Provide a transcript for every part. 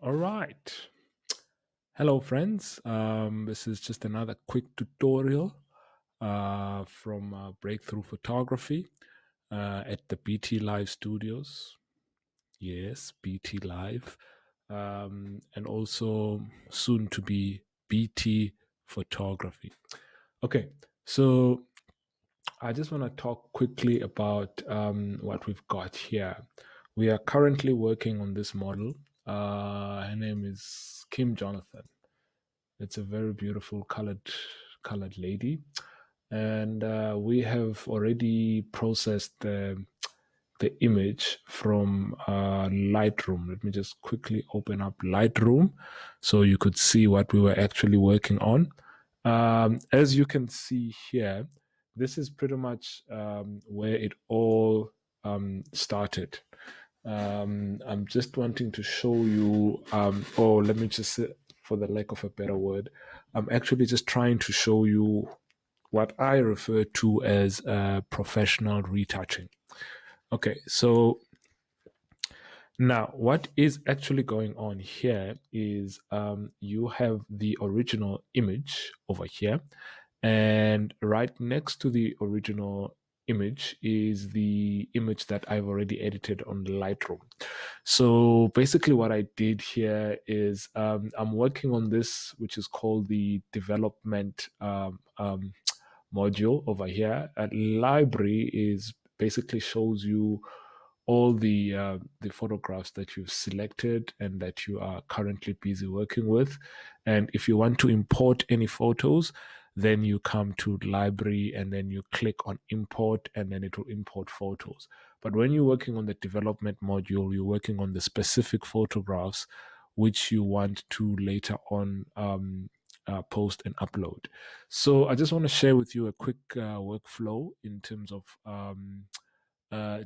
All right. Hello, friends. This is just another quick tutorial from Breakthru Photography at the BT Live Studios. Yes, BT Live. And also soon to be BT Photography. Okay, so I just want to talk quickly about what we've got here. We are currently working on this model. Her name is Kim Jonathan. It's a very beautiful colored lady, and we have already processed the image from Lightroom. Let me just quickly open up Lightroom so you could see what we were actually working on. As you can see here, this is pretty much where it all started. I'm just wanting to show you, or let me just say, for the lack of a better word, I'm actually just trying to show you what I refer to as professional retouching. Okay, so now what is actually going on here is you have the original image over here, and right next to the original image is the image that I've already edited on Lightroom. So basically, what I did here is I'm working on this, which is called the development module over here. At library is basically shows you all the photographs that you've selected and that you are currently busy working with. And if you want to import any photos, then you come to library and then you click on import and then it will import photos. But when you're working on the development module, you're working on the specific photographs which you want to later on post and upload. So I just want to share with you a quick workflow in terms of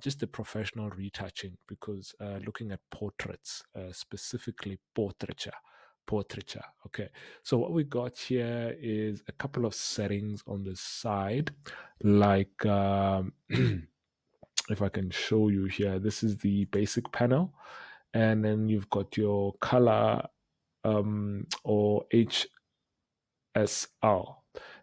just the professional retouching, because looking at portraits, specifically portraiture. Okay, so what we got here is a couple of settings on the side, like if I can show you here, this is the basic panel, and then you've got your color or HSL.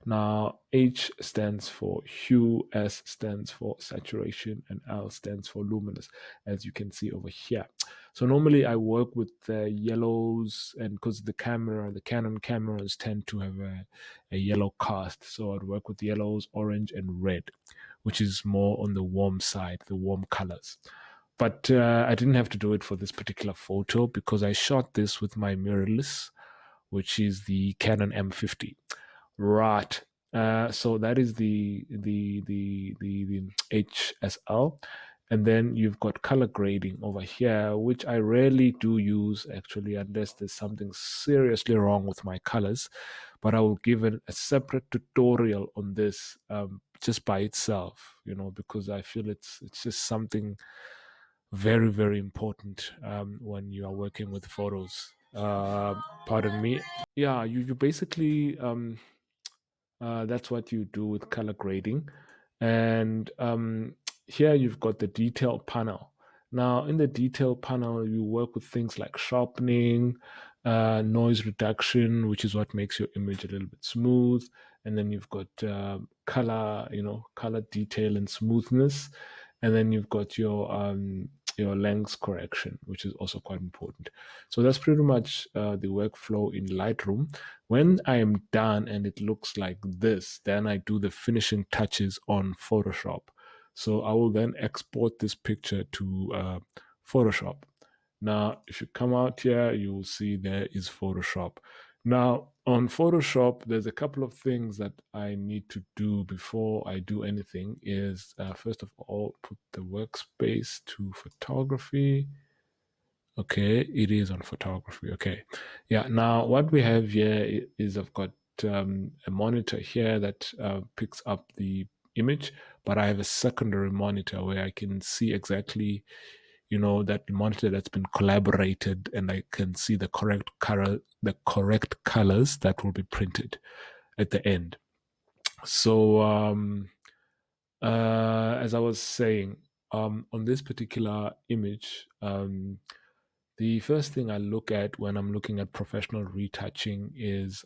Now, H stands for hue, S stands for saturation, and L stands for luminous, as you can see over here. So normally I work with the yellows, and because the Canon cameras tend to have a yellow cast, so I'd work with yellows, orange, and red, which is more on the warm side, the warm colors. But I didn't have to do it for this particular photo because I shot this with my mirrorless, which is the Canon M50. Right. So that is the HSL, and then you've got color grading over here, which I rarely do use actually, unless there's something seriously wrong with my colors. But I will give a separate tutorial on this just by itself, because I feel it's just something very, very important when you are working with photos. Pardon me. Yeah, you basically that's what you do with color grading. And here you've got the detail panel. Now, in the detail panel, you work with things like sharpening, noise reduction, which is what makes your image a little bit smooth. And then you've got color, color detail and smoothness. And then you've got your length correction, which is also quite important. So that's pretty much the workflow in Lightroom. When I am done and it looks like this, then I do the finishing touches on Photoshop. So I will then export this picture to Photoshop. Now, if you come out here, you will see there is Photoshop. Now, on Photoshop, there's a couple of things that I need to do before I do anything is, first of all, put the workspace to photography. Okay, it is on photography. Okay. Yeah, now what we have here is I've got a monitor here that picks up the image, but I have a secondary monitor where I can see exactly that monitor that's been collaborated, and I can see the correct colors that will be printed at the end. So as I was saying, on this particular image, The first thing I look at when I'm looking at professional retouching is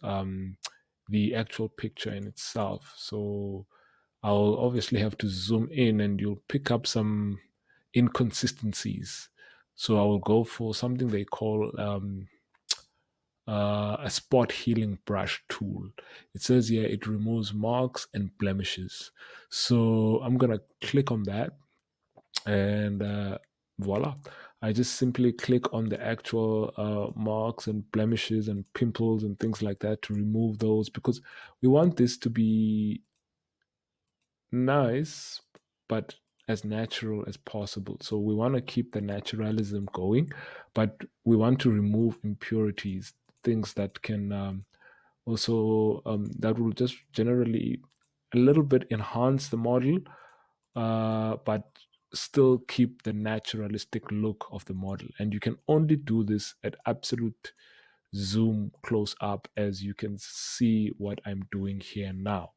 the actual picture in itself. So I'll obviously have to zoom in and you'll pick up some inconsistencies. So I will go for something they call a spot healing brush tool. It says here it removes marks and blemishes. So I'm going to click on that and voila. I just simply click on the actual marks and blemishes and pimples and things like that to remove those because we want this to be nice, but as natural as possible. So we want to keep the naturalism going, but we want to remove impurities, things that can also that will just generally a little bit enhance the model, but still keep the naturalistic look of the model. And you can only do this at absolute zoom close up, as you can see what I'm doing here now.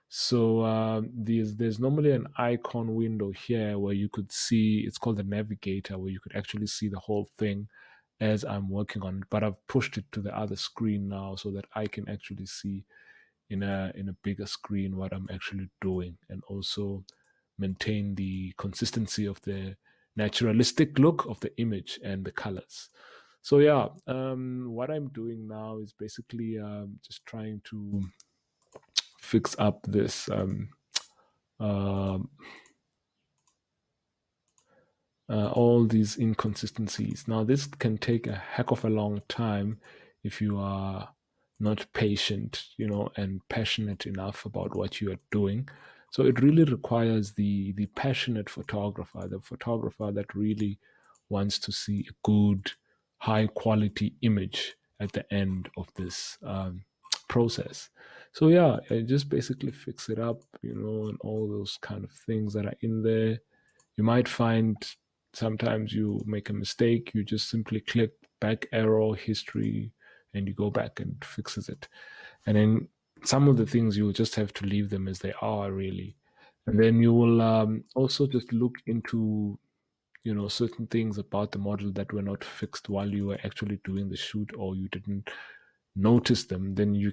So there's normally an icon window here where you could see, it's called the navigator, where you could actually see the whole thing as I'm working on it. But I've pushed it to the other screen now so that I can actually see in a bigger screen what I'm actually doing, and also maintain the consistency of the naturalistic look of the image and the colors. So yeah, what I'm doing now is basically just trying to fix up this um, all these inconsistencies. Now, this can take a heck of a long time if you are not patient, and passionate enough about what you are doing. So it really requires the passionate photographer, the photographer that really wants to see a good, high quality image at the end of this process. So yeah, I just basically fix it up, and all those kind of things that are in there. You might find sometimes you make a mistake, you just simply click back arrow history and you go back and fixes it. And then some of the things you will just have to leave them as they are, really. And then you will also just look into certain things about the model that were not fixed while you were actually doing the shoot, or you didn't notice them. Then you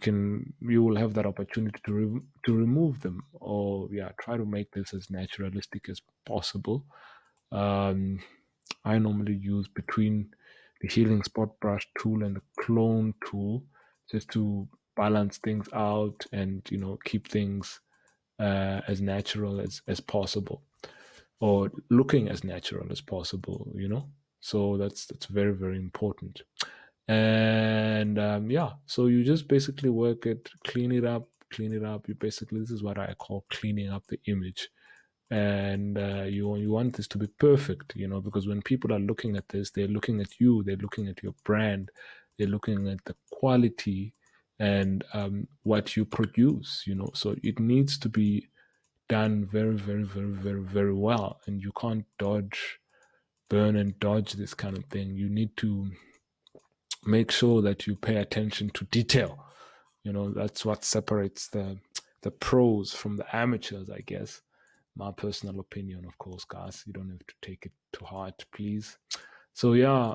will have that opportunity to remove them, or yeah, try to make this as naturalistic as possible. um, I normally use between the healing spot brush tool and the clone tool, just to balance things out and keep things as natural as possible, or looking as natural as possible. So that's very, very important. And yeah, so you just basically work it, clean it up. You basically, this is what I call cleaning up the image. And you want this to be perfect, because when people are looking at this, they're looking at you, they're looking at your brand, they're looking at the quality and what you produce. So it needs to be done very, very, very, very, very well, and you can't burn and dodge this kind of thing. You need to make sure that you pay attention to detail. That's what separates the pros from the amateurs, I guess. My personal opinion, of course, guys. You don't have to take it to heart, please. So yeah,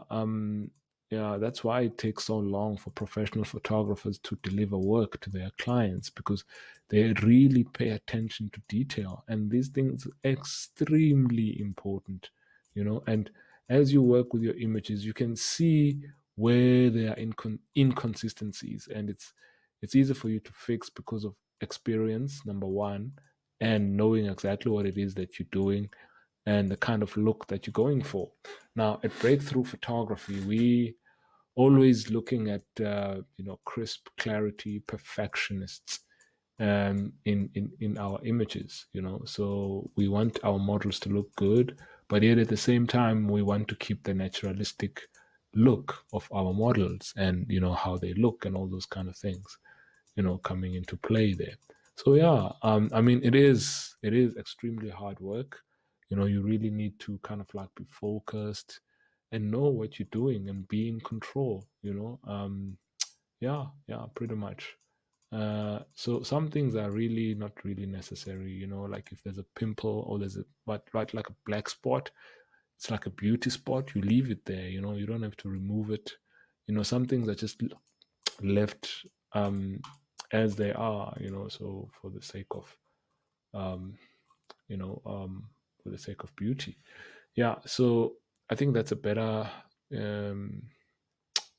that's why it takes so long for professional photographers to deliver work to their clients, because they really pay attention to detail, and these things are extremely important. And as you work with your images, you can see where there are inconsistencies, and it's easy for you to fix because of experience, number one, and knowing exactly what it is that you're doing and the kind of look that you're going for. Now, at Breakthru Photography, we always looking at crisp clarity, perfectionists in our images. So we want our models to look good, but yet at the same time we want to keep the naturalistic look of our models, and how they look and all those kind of things coming into play there. So yeah, I mean, it is extremely hard work. You really need to kind of like be focused and know what you're doing and be in control. Yeah, pretty much. So some things are really not really necessary. Like if there's a pimple or there's a but right like a black spot, it's like a beauty spot. You leave it there. You don't have to remove it. Some things are just left as they are. So for the sake of um, you know for the sake of beauty. Yeah. So I think that's a better um,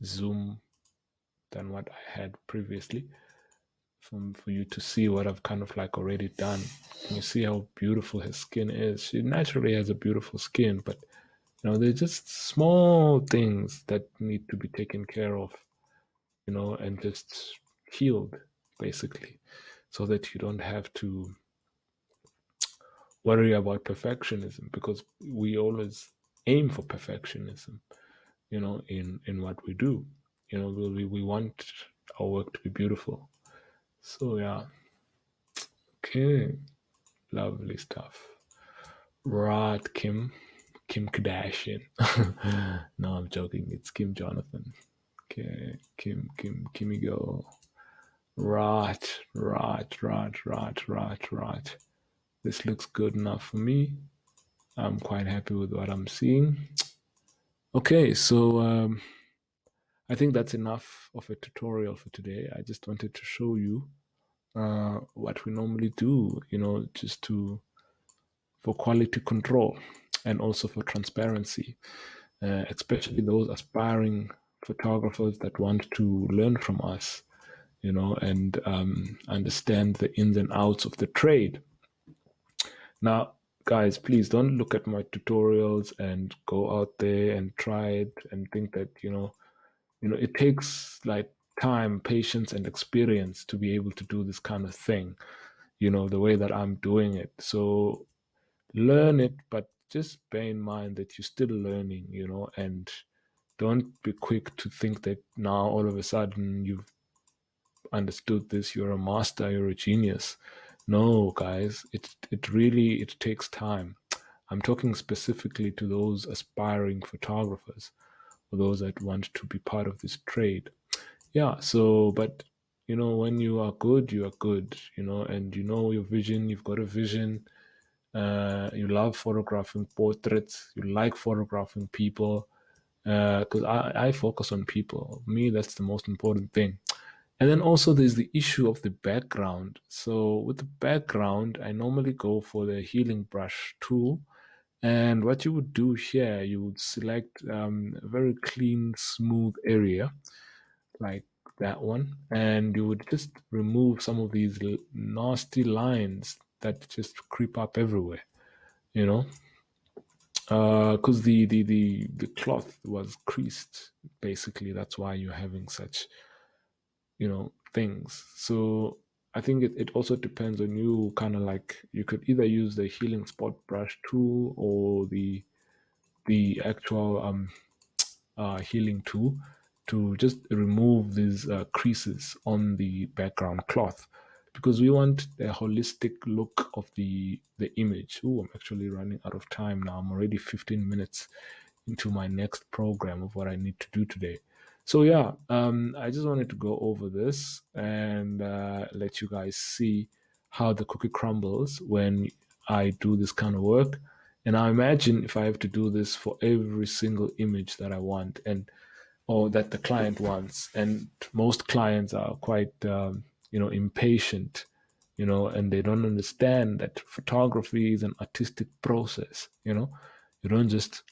zoom than what I had previously. For you to see what I've kind of like already done. And you see how beautiful his skin is. She naturally has a beautiful skin, but they're just small things that need to be taken care of, and just healed basically, so that you don't have to worry about perfectionism, because we always aim for perfectionism, in what we do. We want our work to be beautiful. So yeah, okay, lovely stuff. Right, Kim Kardashian. No, I'm joking. It's Kim Jonathan. Okay, Kimmy go. Right. This looks good enough for me. I'm quite happy with what I'm seeing. Okay, so I think that's enough of a tutorial for today. I just wanted to show you what we normally do, just to for quality control and also for transparency, especially those aspiring photographers that want to learn from us, and understand the ins and outs of the trade. Now, guys, please don't look at my tutorials and go out there and try it and think that, it takes like time, patience, and experience to be able to do this kind of thing, the way that I'm doing it. So learn it, but just bear in mind that you're still learning, and don't be quick to think that now all of a sudden you've understood this, you're a master, you're a genius. No, guys, it takes time. I'm talking specifically to those aspiring photographers or those that want to be part of this trade. Yeah, so but when you are good, you are good, and your vision, you've got a vision. You love photographing portraits, you like photographing people, because I focus on people. Me, that's the most important thing. And then also there's the issue of the background. So with the background, I normally go for the healing brush tool. And what you would do here, you would select a very clean, smooth area like that one, and you would just remove some of these nasty lines that just creep up everywhere. You know, because the cloth was creased. Basically, that's why you're having such things. So I think it also depends on you. Kind of like you could either use the healing spot brush tool or the actual healing tool to just remove these creases on the background cloth, because we want a holistic look of the image. Oh, I'm actually running out of time now. I'm already 15 minutes into my next program of what I need to do today. So yeah, I just wanted to go over this and let you guys see how the cookie crumbles when I do this kind of work. And I imagine if I have to do this for every single image that I want and or that the client wants, and most clients are quite impatient, and they don't understand that photography is an artistic process. You don't just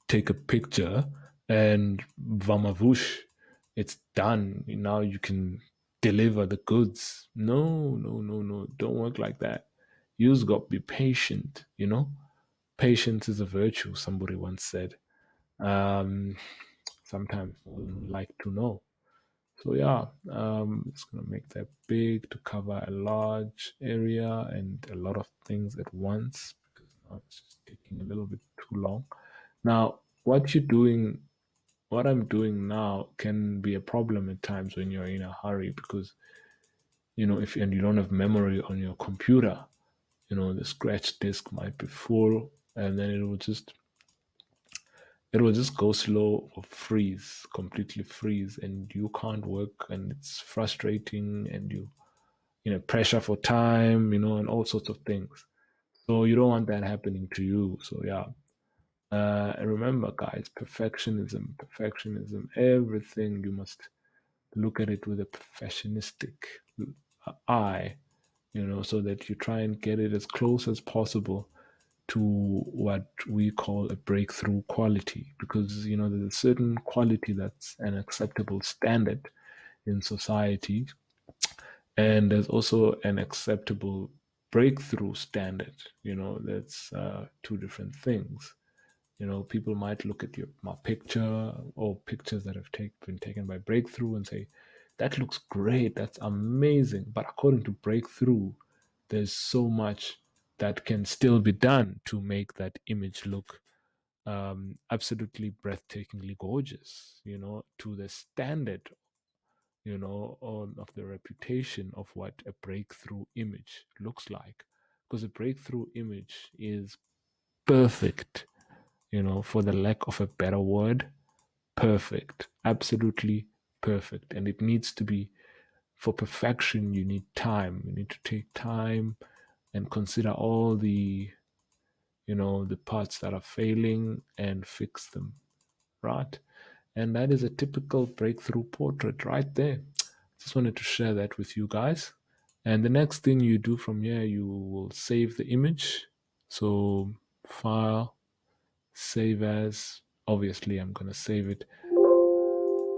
take a picture and vamavush, it's done. Now you can deliver the goods. No. Don't work like that. You've got to be patient. Patience is a virtue, somebody once said. Um, Sometimes I would like to know. So yeah, it's gonna make that big to cover a large area and a lot of things at once, because now it's just taking a little bit too long. Now, what I'm doing now can be a problem at times when you're in a hurry, because if and you don't have memory on your computer, the scratch disk might be full, and then it will just go slow or freeze, completely freeze, and you can't work, and it's frustrating, and pressure for time, and all sorts of things. So you don't want that happening to you. So yeah, Remember, guys, perfectionism, everything you must look at it with a professionistic eye, so that you try and get it as close as possible to what we call a breakthrough quality, because there's a certain quality that's an acceptable standard in society, and there's also an acceptable breakthrough standard. That's two different things. People might look at my picture or pictures that have been taken by Breakthru and say, that looks great, that's amazing. But according to Breakthru, there's so much that can still be done to make that image look absolutely breathtakingly gorgeous, to the standard, of the reputation of what a breakthrough image looks like. Because a breakthrough image is perfect, for the lack of a better word, perfect, absolutely perfect. And it needs to be, for perfection, you need time. You need to take time and consider all the parts that are failing and fix them, right? And that is a typical breakthrough portrait right there. Just wanted to share that with you guys. And the next thing you do from here, you will save the image. So, file, save as. Obviously, I'm going to save it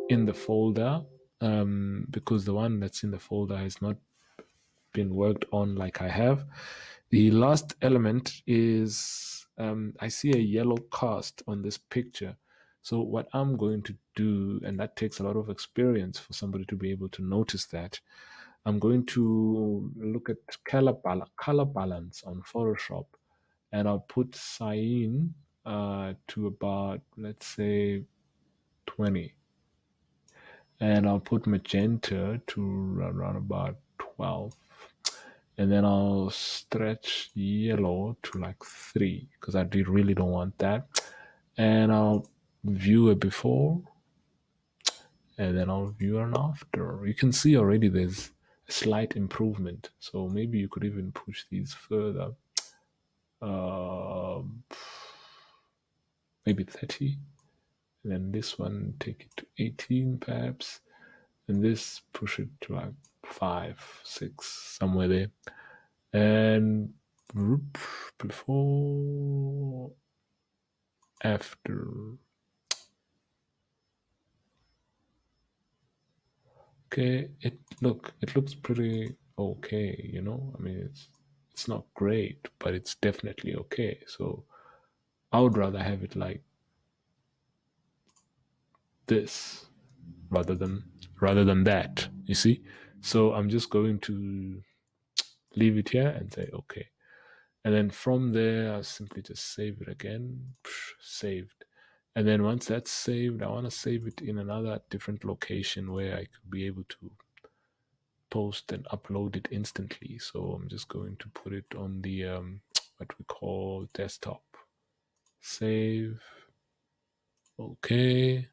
in the folder, because the one that's in the folder has not been worked on like I have. The last element is, I see a yellow cast on this picture. So what I'm going to do, and that takes a lot of experience for somebody to be able to notice that, I'm going to look at color balance on Photoshop, and I'll put cyan to about, let's say, 20. And I'll put magenta to around about 12. And then I'll stretch yellow to like 3, because I really don't want that. And I'll view a before, and then I'll view an after. You can see already there's a slight improvement. So maybe you could even push these further. Uh, Maybe 30. And then this one, take it to 18 perhaps. And this, push it to like 5, 6, somewhere there. And before, after. Okay, it looks pretty okay, I mean, it's not great, but it's definitely okay. So I would rather have it like this rather than that, you see. So I'm just going to leave it here and say okay. And then from there, I'll simply just save it again. Saved. And then once that's saved, I want to save it in another different location where I could be able to post and upload it instantly. So I'm just going to put it on the what we call desktop. Save. Okay.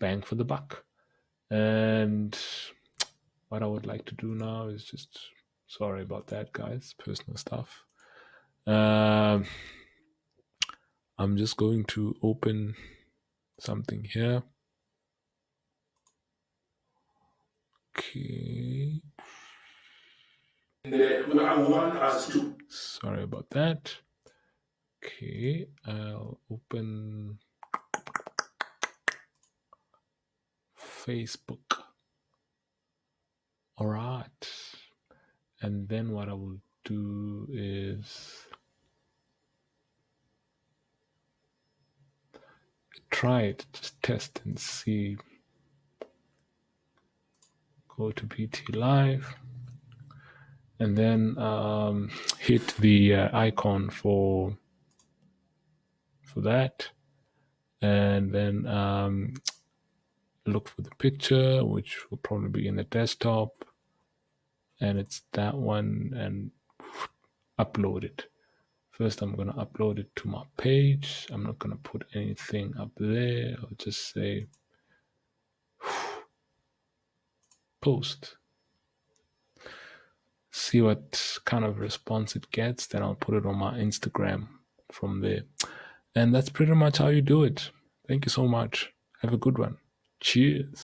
Bang for the buck. And what I would like to do now is just, sorry about that, guys, personal stuff. Um, I'm just going to open something here. Okay. Sorry about that. Okay, I'll open Facebook. All right. And then what I will do is try it, just test and see. Go to PT Live, and then hit the icon for that, and then look for the picture, which will probably be in the desktop, and it's that one, and upload it. First, I'm going to upload it to my page. I'm not going to put anything up there. I'll just say post. See what kind of response it gets. Then I'll put it on my Instagram from there. And that's pretty much how you do it. Thank you so much. Have a good one. Cheers.